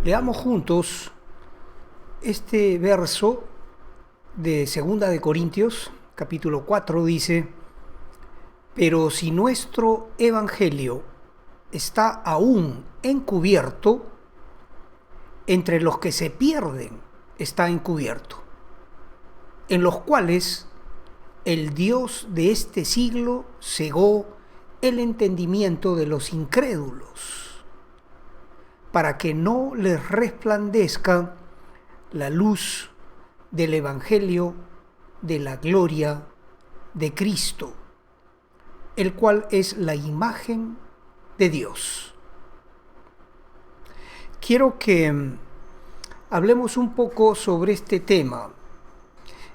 Leamos juntos este verso de 2 capítulo 4, dice: pero si nuestro evangelio está aún encubierto, entre los que se pierden está encubierto, en los cuales el Dios de este siglo cegó el entendimiento de los incrédulos, para que no les resplandezca la luz del evangelio de la gloria de Cristo, el cual es la imagen de Dios. Quiero que hablemos un poco sobre este tema.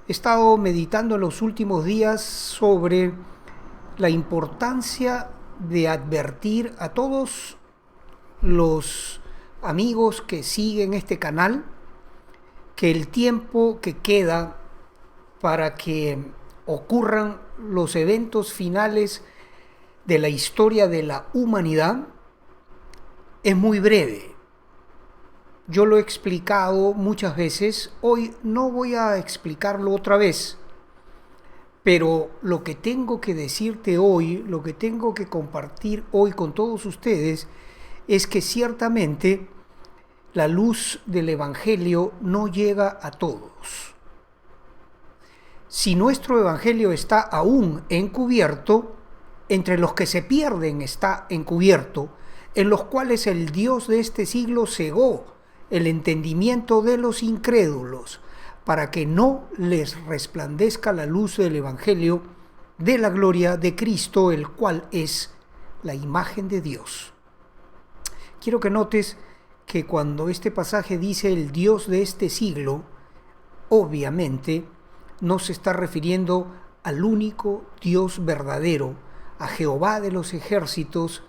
He estado meditando en los últimos días sobre la importancia de advertir a todos los amigos que siguen este canal que el tiempo que queda para que ocurran los eventos finales de la historia de la humanidad es muy breve. Yo lo he explicado muchas veces, hoy no voy a explicarlo otra vez, pero lo que tengo que decirte hoy, lo que tengo que compartir hoy con todos ustedes, es que ciertamente la luz del Evangelio no llega a todos. Si nuestro Evangelio está aún encubierto, entre los que se pierden está encubierto, en los cuales el Dios de este siglo cegó el entendimiento de los incrédulos, para que no les resplandezca la luz del Evangelio de la gloria de Cristo, el cual es la imagen de Dios. Quiero que notes que cuando este pasaje dice el Dios de este siglo, obviamente no se está refiriendo al único Dios verdadero, a Jehová de los ejércitos,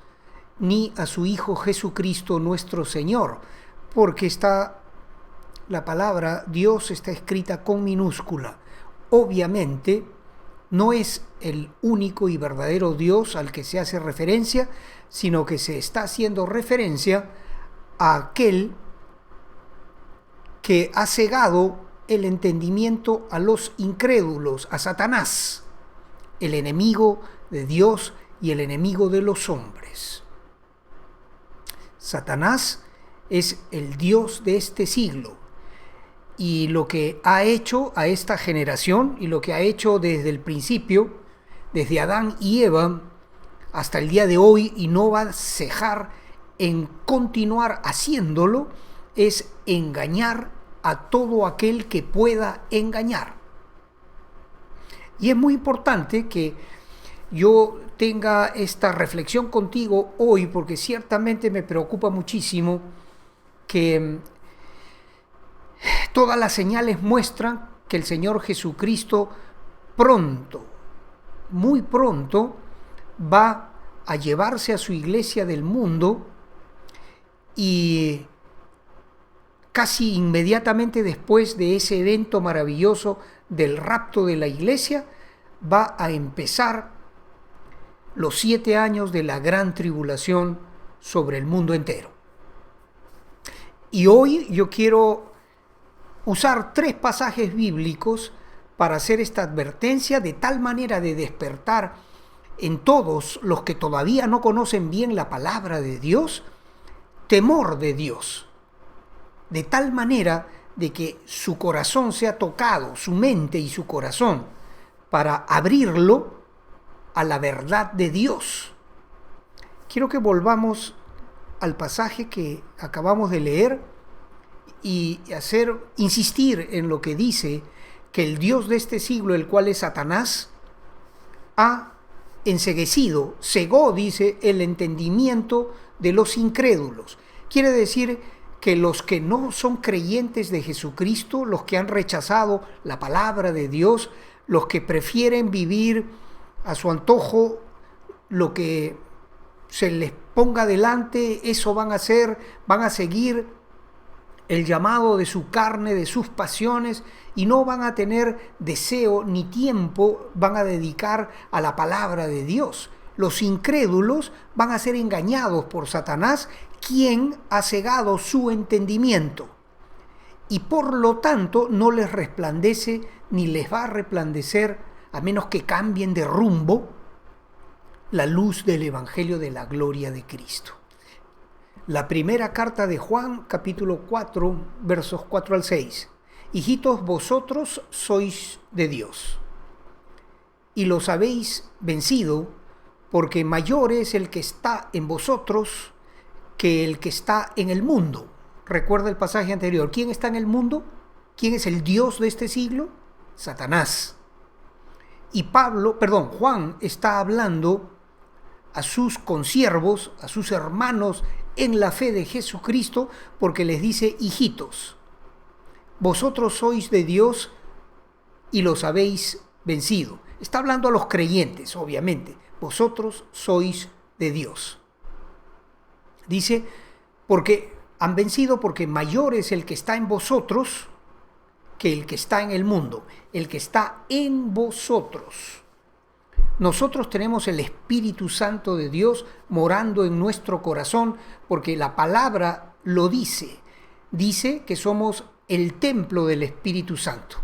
ni a su Hijo Jesucristo nuestro Señor, porque la palabra Dios está escrita con minúscula. Obviamente no es el único y verdadero Dios al que se hace referencia, sino que se está haciendo referencia a aquel que ha cegado el entendimiento a los incrédulos, a Satanás, el enemigo de Dios y el enemigo de los hombres. Satanás es el Dios de este siglo, y lo que ha hecho a esta generación y lo que ha hecho desde el principio, desde Adán y Eva hasta el día de hoy, y no va a cejar en continuar haciéndolo, es engañar a todo aquel que pueda engañar. Y es muy importante que yo tenga esta reflexión contigo hoy, porque ciertamente me preocupa muchísimo que todas las señales muestran que el Señor Jesucristo pronto, muy pronto, va a llevarse a su iglesia del mundo, y casi inmediatamente después de ese evento maravilloso del rapto de la iglesia, va a empezar los 7 años de la gran tribulación sobre el mundo entero. Y hoy yo quiero usar 3 pasajes bíblicos para hacer esta advertencia, de tal manera de despertar en todos los que todavía no conocen bien la palabra de Dios, temor de Dios, de tal manera de que su corazón sea tocado, su mente y su corazón, para abrirlo a la verdad de Dios. Quiero que volvamos al pasaje que acabamos de leer y insistir en lo que dice que el Dios de este siglo, el cual es Satanás, ha enceguecido, cegó, dice, el entendimiento de los incrédulos. Quiere decir que los que no son creyentes de Jesucristo, los que han rechazado la palabra de Dios, los que prefieren vivir a su antojo lo que se les ponga delante, eso van a hacer, van a seguir el llamado de su carne, de sus pasiones, y no van a tener deseo ni tiempo, van a dedicar a la palabra de Dios. Los incrédulos van a ser engañados por Satanás, quien ha cegado su entendimiento. Y por lo tanto no les resplandece ni les va a resplandecer, a menos que cambien de rumbo, la luz del Evangelio de la gloria de Cristo. La primera carta de Juan, capítulo 4, versos 4 al 6. Hijitos, vosotros sois de Dios, y los habéis vencido, porque mayor es el que está en vosotros que el que está en el mundo. Recuerda el pasaje anterior. ¿Quién está en el mundo? ¿Quién es el Dios de este siglo? Satanás. Y Juan está hablando a sus consiervos, a sus hermanos en la fe de Jesucristo, porque les dice: hijitos, vosotros sois de Dios y los habéis vencido. Está hablando a los creyentes, obviamente. Vosotros sois de Dios. Dice, porque han vencido, porque mayor es el que está en vosotros que el que está en el mundo. El que está en vosotros. Nosotros tenemos el Espíritu Santo de Dios morando en nuestro corazón, porque la palabra lo dice. Dice que somos el templo del Espíritu Santo.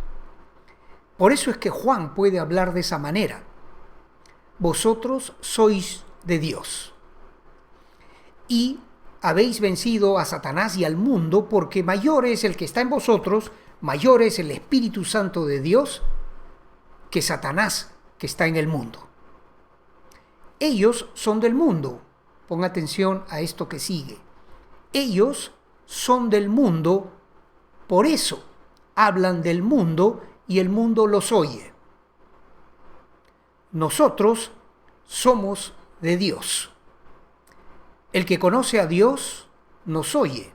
Por eso es que Juan puede hablar de esa manera. Vosotros sois de Dios y habéis vencido a Satanás y al mundo, porque mayor es el que está en vosotros, mayor es el Espíritu Santo de Dios que Satanás que está en el mundo. Ellos son del mundo. Pon atención a esto que sigue. Ellos son del mundo, por eso hablan del mundo y el mundo los oye. Nosotros somos de Dios. El que conoce a Dios nos oye.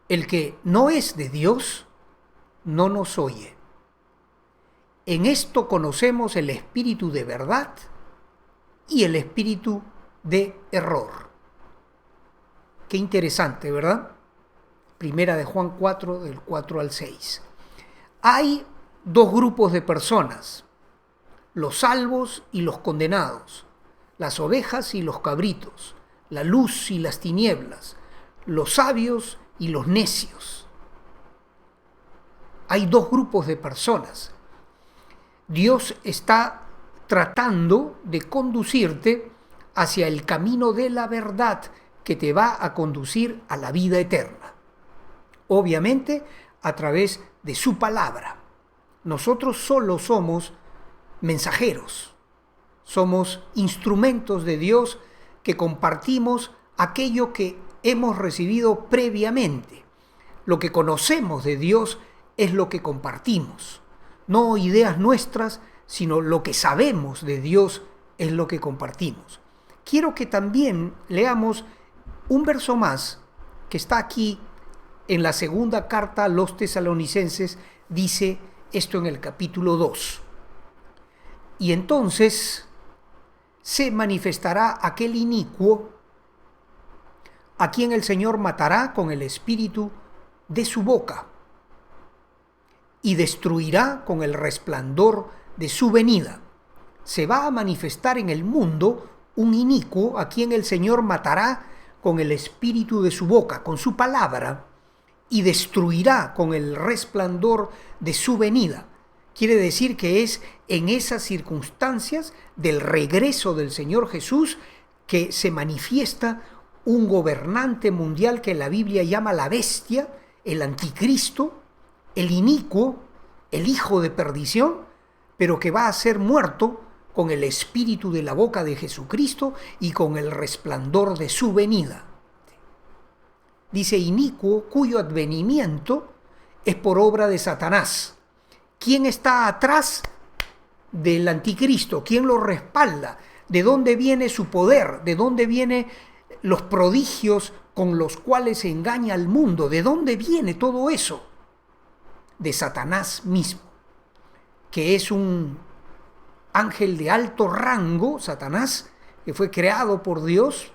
El que no es de Dios no nos oye. En esto conocemos el espíritu de verdad y el espíritu de error. Qué interesante, ¿verdad? Primera de Juan 4, del 4 al 6. Hay dos grupos de personas: los salvos y los condenados, las ovejas y los cabritos, la luz y las tinieblas, los sabios y los necios. Hay dos grupos de personas. Dios está tratando de conducirte hacia el camino de la verdad que te va a conducir a la vida eterna. Obviamente, a través de su palabra. Nosotros solo somos mensajeros, somos instrumentos de Dios que compartimos aquello que hemos recibido previamente. Lo que conocemos de Dios es lo que compartimos. No ideas nuestras, sino lo que sabemos de Dios es lo que compartimos. Quiero que también leamos un verso más que está aquí en la segunda carta a los Tesalonicenses. Dice esto en el capítulo 2. Y entonces se manifestará aquel inicuo a quien el Señor matará con el espíritu de su boca y destruirá con el resplandor de su venida. Se va a manifestar en el mundo un inicuo a quien el Señor matará con el espíritu de su boca, con su palabra, y destruirá con el resplandor de su venida. Quiere decir que es en esas circunstancias del regreso del Señor Jesús que se manifiesta un gobernante mundial que la Biblia llama la bestia, el anticristo, el inicuo, el hijo de perdición, pero que va a ser muerto con el espíritu de la boca de Jesucristo y con el resplandor de su venida. Dice inicuo, cuyo advenimiento es por obra de Satanás. ¿Quién está atrás del anticristo? ¿Quién lo respalda? ¿De dónde viene su poder? ¿De dónde vienen los prodigios con los cuales se engaña al mundo? ¿De dónde viene todo eso? De Satanás mismo, que es un ángel de alto rango, Satanás, que fue creado por Dios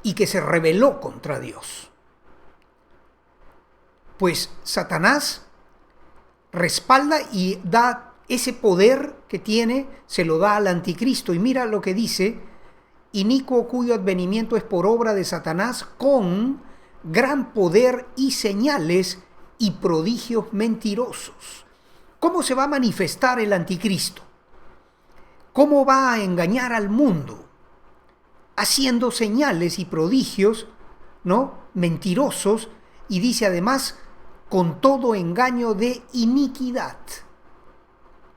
y que se rebeló contra Dios. Pues Satanás respalda y da ese poder que tiene se lo da al anticristo. Y mira lo que dice: inicuo cuyo advenimiento es por obra de Satanás, con gran poder y señales y prodigios mentirosos. ¿Cómo se va a manifestar el anticristo? ¿Cómo va a engañar al mundo? Haciendo señales y prodigios, ¿no?, mentirosos, y dice además, con todo engaño de iniquidad.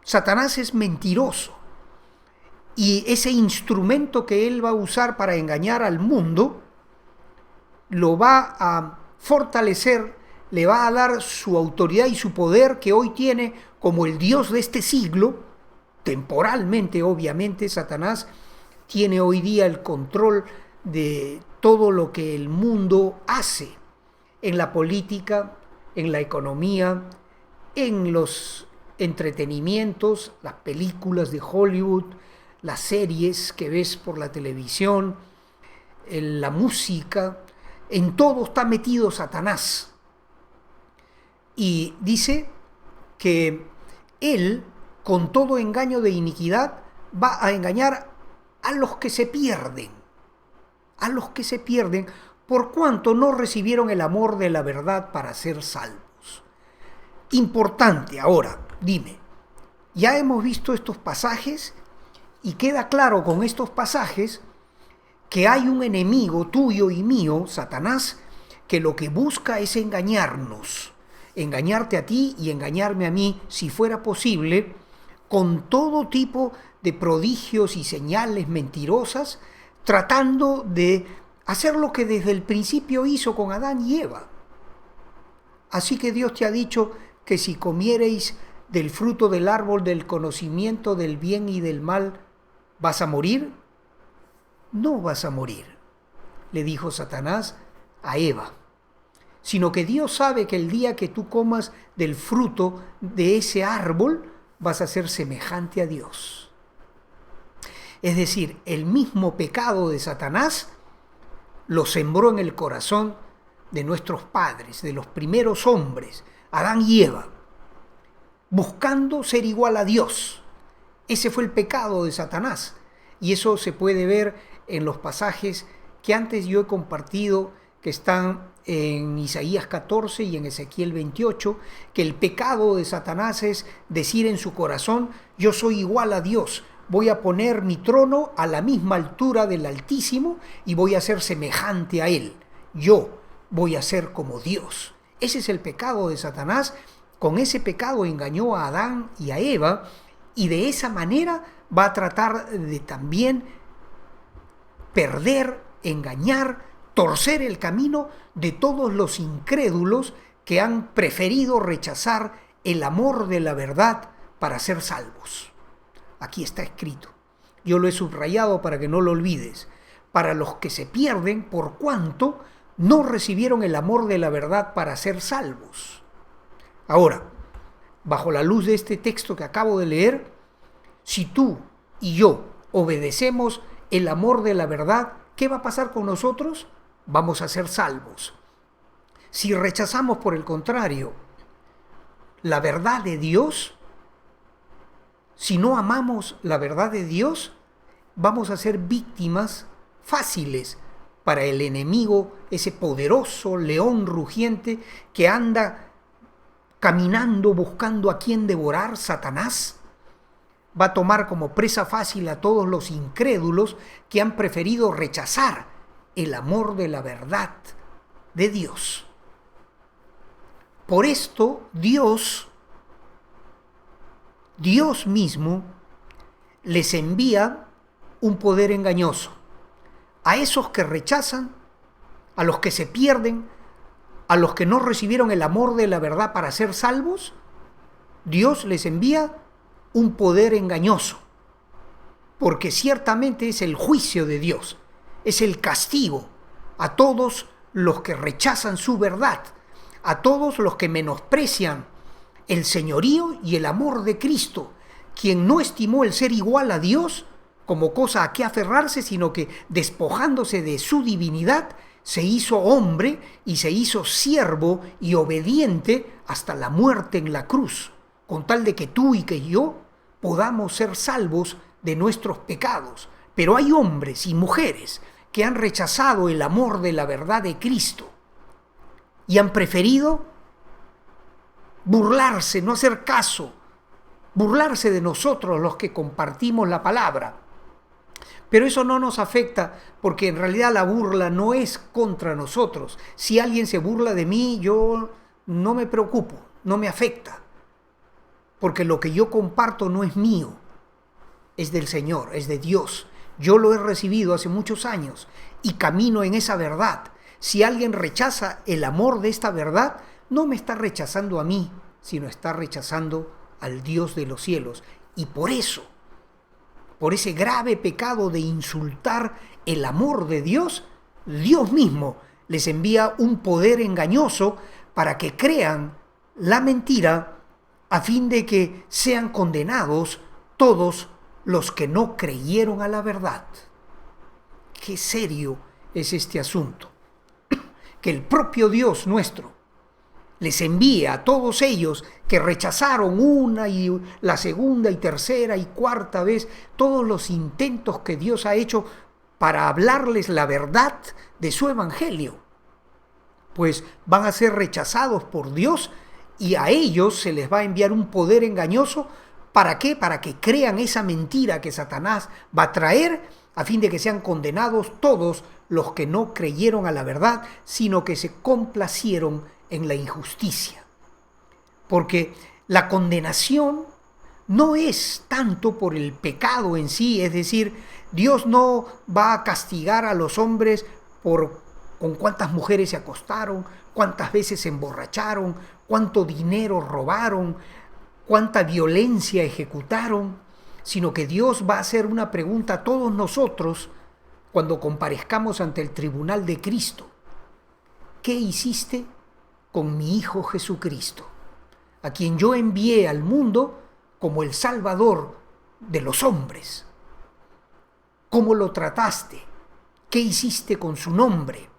Satanás es mentiroso, y ese instrumento que él va a usar para engañar al mundo lo va a fortalecer, le va a dar su autoridad y su poder que hoy tiene como el Dios de este siglo. Temporalmente, obviamente, Satanás tiene hoy día el control de todo lo que el mundo hace en la política, en la economía, en los entretenimientos, las películas de Hollywood, las series que ves por la televisión, en la música, en todo está metido Satanás. Y dice que él, con todo engaño de iniquidad, va a engañar a los que se pierden, por cuanto no recibieron el amor de la verdad para ser salvos. Importante, ahora, dime, ya hemos visto estos pasajes y queda claro con estos pasajes que hay un enemigo tuyo y mío, Satanás, que lo que busca es engañarnos, engañarte a ti y engañarme a mí, si fuera posible, con todo tipo de prodigios y señales mentirosas, tratando de hacer lo que desde el principio hizo con Adán y Eva. Así que Dios te ha dicho que si comiereis del fruto del árbol del conocimiento del bien y del mal, ¿vas a morir? No vas a morir, le dijo Satanás a Eva, sino que Dios sabe que el día que tú comas del fruto de ese árbol, vas a ser semejante a Dios. Es decir, el mismo pecado de Satanás lo sembró en el corazón de nuestros padres, de los primeros hombres, Adán y Eva, buscando ser igual a Dios. Ese fue el pecado de Satanás, y eso se puede ver en los pasajes que antes yo he compartido, que están en Isaías 14 y en Ezequiel 28, que el pecado de Satanás es decir en su corazón: yo soy igual a Dios, voy a poner mi trono a la misma altura del Altísimo y voy a ser semejante a Él, yo voy a ser como Dios. Ese es el pecado de Satanás. Con ese pecado engañó a Adán y a Eva, y de esa manera va a tratar de también perder, engañar, torcer el camino de todos los incrédulos que han preferido rechazar el amor de la verdad para ser salvos. Aquí está escrito. Yo lo he subrayado para que no lo olvides. Para los que se pierden por cuanto no recibieron el amor de la verdad para ser salvos. Ahora, bajo la luz de este texto que acabo de leer, si tú y yo obedecemos el amor de la verdad, ¿qué va a pasar con nosotros? Vamos a ser salvos. Si rechazamos, por el contrario, la verdad de Dios, si no amamos la verdad de Dios, vamos a ser víctimas fáciles para el enemigo, ese poderoso león rugiente que anda caminando buscando a quien devorar, Satanás. Va a tomar como presa fácil a todos los incrédulos que han preferido rechazar el amor de la verdad de Dios. Por esto Dios mismo les envía un poder engañoso a esos que rechazan, a los que se pierden, a los que no recibieron el amor de la verdad para ser salvos. Dios les envía un poder engañoso, porque ciertamente es el juicio de Dios, es el castigo a todos los que rechazan su verdad, a todos los que menosprecian el señorío y el amor de Cristo, quien no estimó el ser igual a Dios como cosa a que aferrarse, sino que despojándose de su divinidad, se hizo hombre y se hizo siervo y obediente hasta la muerte en la cruz, con tal de que tú y que yo podamos ser salvos de nuestros pecados. Pero hay hombres y mujeres que han rechazado el amor de la verdad de Cristo y han preferido burlarse, no hacer caso, burlarse de nosotros los que compartimos la palabra. Pero eso no nos afecta, porque en realidad la burla no es contra nosotros. Si alguien se burla de mí, yo no me preocupo, no me afecta, porque lo que yo comparto no es mío, es del Señor, es de Dios. Yo lo he recibido hace muchos años y camino en esa verdad. Si alguien rechaza el amor de esta verdad, no me está rechazando a mí, sino está rechazando al Dios de los cielos. Y por eso, por ese grave pecado de insultar el amor de Dios, Dios mismo les envía un poder engañoso para que crean la mentira, a fin de que sean condenados todos los que no creyeron a la verdad. Qué serio es este asunto. Que el propio Dios nuestro les envía a todos ellos que rechazaron una y la segunda y tercera y cuarta vez todos los intentos que Dios ha hecho para hablarles la verdad de su evangelio, pues van a ser rechazados por Dios y a ellos se les va a enviar un poder engañoso. ¿Para qué? Para que crean esa mentira que Satanás va a traer, a fin de que sean condenados todos los que no creyeron a la verdad, sino que se complacieron en la injusticia. Porque la condenación no es tanto por el pecado en sí, es decir, Dios no va a castigar a los hombres por con cuántas mujeres se acostaron, cuántas veces se emborracharon, cuánto dinero robaron, cuánta violencia ejecutaron, sino que Dios va a hacer una pregunta a todos nosotros cuando comparezcamos ante el tribunal de Cristo. ¿Qué hiciste con mi Hijo Jesucristo, a quien yo envié al mundo como el Salvador de los hombres? ¿Cómo lo trataste? ¿Qué hiciste con su nombre?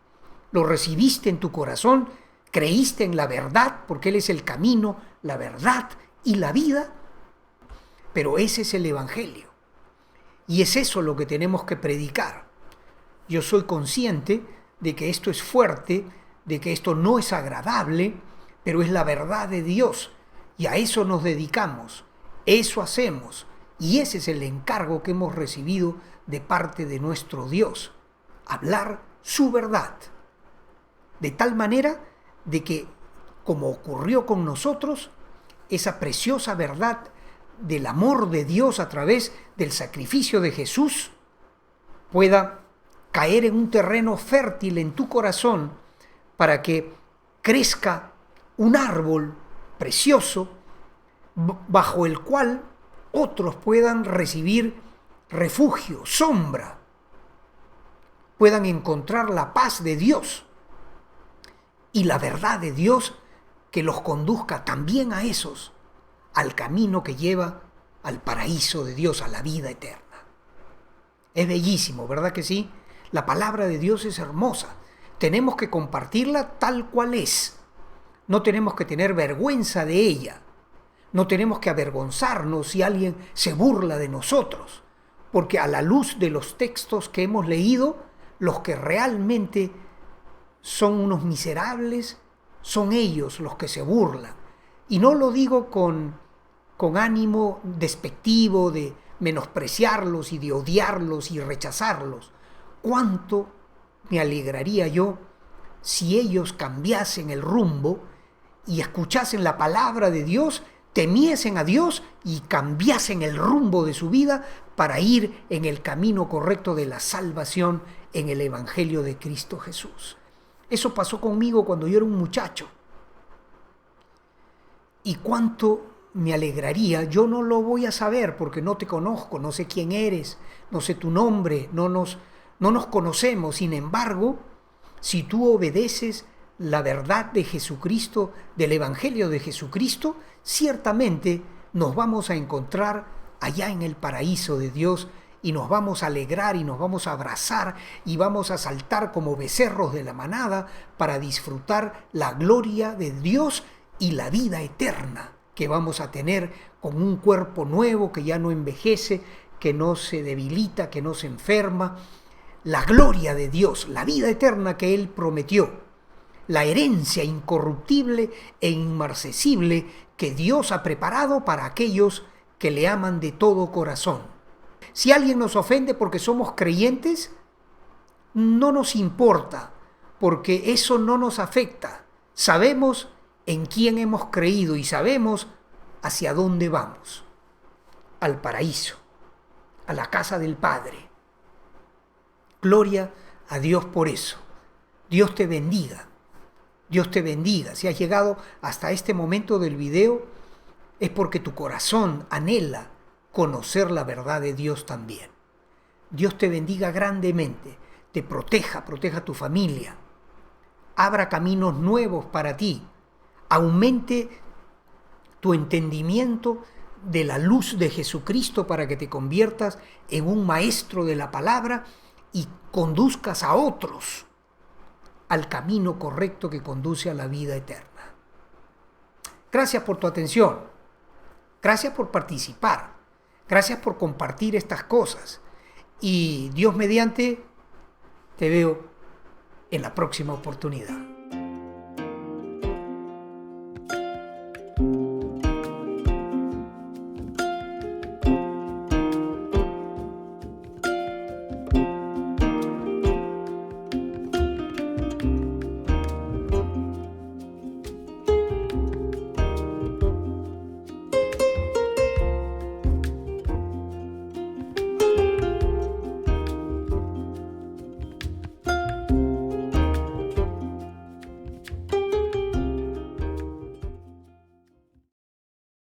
¿Lo recibiste en tu corazón? ¿Creíste en la verdad? Porque Él es el camino, la verdad y la vida. Pero ese es el Evangelio. Y es eso lo que tenemos que predicar. Yo soy consciente de que esto es fuerte, de que esto no es agradable, pero es la verdad de Dios. Y a eso nos dedicamos, eso hacemos. Y ese es el encargo que hemos recibido de parte de nuestro Dios. Hablar su verdad. De tal manera de que, como ocurrió con nosotros, esa preciosa verdad del amor de Dios a través del sacrificio de Jesús pueda caer en un terreno fértil en tu corazón para que crezca un árbol precioso bajo el cual otros puedan recibir refugio, sombra, puedan encontrar la paz de Dios y la verdad de Dios que los conduzca también a esos al camino que lleva al paraíso de Dios, a la vida eterna. Es bellísimo, ¿verdad que sí? La palabra de Dios es hermosa. Tenemos que compartirla tal cual es. No tenemos que tener vergüenza de ella. No tenemos que avergonzarnos si alguien se burla de nosotros. Porque a la luz de los textos que hemos leído, los que realmente son unos miserables son ellos los que se burlan. Y no lo digo con ánimo despectivo de menospreciarlos y de odiarlos y rechazarlos. ¿Cuánto me alegraría yo si ellos cambiasen el rumbo y escuchasen la palabra de Dios, temiesen a Dios y cambiasen el rumbo de su vida para ir en el camino correcto de la salvación en el Evangelio de Cristo Jesús? Eso pasó conmigo cuando yo era un muchacho. Y cuánto me alegraría, yo no lo voy a saber porque no te conozco, no sé quién eres, no sé tu nombre, no nos conocemos. Sin embargo, si tú obedeces la verdad de Jesucristo, del Evangelio de Jesucristo, ciertamente nos vamos a encontrar allá en el paraíso de Dios y nos vamos a alegrar y nos vamos a abrazar y vamos a saltar como becerros de la manada para disfrutar la gloria de Dios y la vida eterna que vamos a tener con un cuerpo nuevo que ya no envejece, que no se debilita, que no se enferma. La gloria de Dios, la vida eterna que Él prometió, la herencia incorruptible e inmarcesible que Dios ha preparado para aquellos que le aman de todo corazón. Si alguien nos ofende porque somos creyentes, no nos importa, porque eso no nos afecta. Sabemos en quién hemos creído y sabemos hacia dónde vamos. Al paraíso, a la casa del Padre. Gloria a Dios por eso. Dios te bendiga. Dios te bendiga. Si has llegado hasta este momento del video, es porque tu corazón anhela conocer la verdad de Dios también. Dios te bendiga grandemente. Te proteja a tu familia. Abra caminos nuevos para ti. Aumente tu entendimiento de la luz de Jesucristo para que te conviertas en un maestro de la palabra y conduzcas a otros al camino correcto que conduce a la vida eterna. Gracias por tu atención. Gracias por participar. Gracias por compartir estas cosas. Y Dios mediante, te veo en la próxima oportunidad.